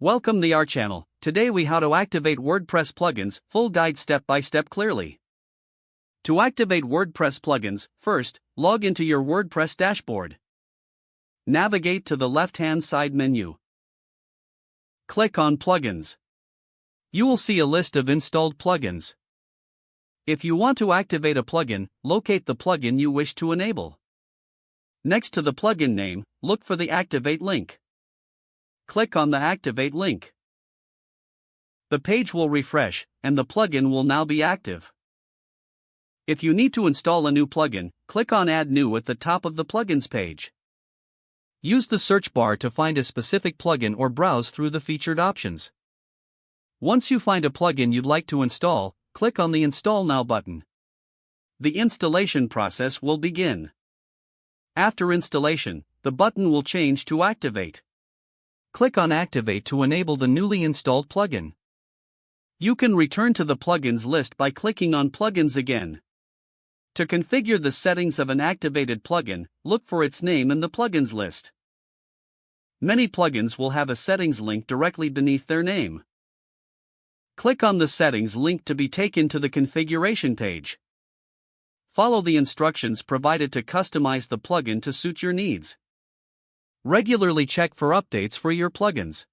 Welcome to our channel. Today we how to activate WordPress plugins, full guide step by step clearly. To activate WordPress plugins, first, log into your WordPress dashboard. Navigate to the left-hand side menu. Click on Plugins. You will see a list of installed plugins. If you want to activate a plugin, locate the plugin you wish to enable. Next to the plugin name, look for the Activate link. Click on the Activate link. The page will refresh, and the plugin will now be active. If you need to install a new plugin, click on Add New at the top of the Plugins page. Use the search bar to find a specific plugin or browse through the featured options. Once you find a plugin you'd like to install, click on the Install Now button. The installation process will begin. After installation, the button will change to Activate. Click on Activate to enable the newly installed plugin. You can return to the plugins list by clicking on Plugins again. To configure the settings of an activated plugin, look for its name in the plugins list. Many plugins will have a settings link directly beneath their name. Click on the settings link to be taken to the configuration page. Follow the instructions provided to customize the plugin to suit your needs. Regularly check for updates for your plugins.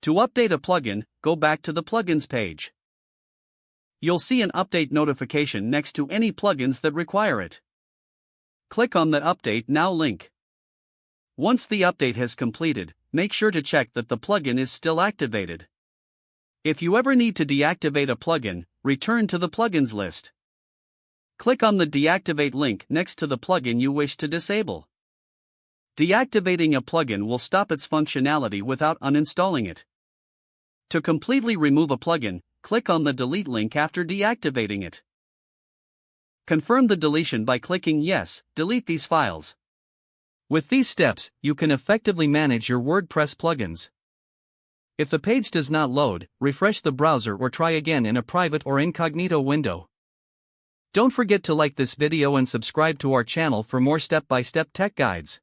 To update a plugin, go back to the Plugins page. You'll see an update notification next to any plugins that require it. Click on the Update Now link. Once the update has completed, make sure to check that the plugin is still activated. If you ever need to deactivate a plugin, return to the plugins list. Click on the Deactivate link next to the plugin you wish to disable. Deactivating a plugin will stop its functionality without uninstalling it. To completely remove a plugin, click on the Delete link after deactivating it. Confirm the deletion by clicking Yes, delete these files. With these steps, you can effectively manage your WordPress plugins. If the page does not load, refresh the browser or try again in a private or incognito window. Don't forget to like this video and subscribe to our channel for more step-by-step tech guides.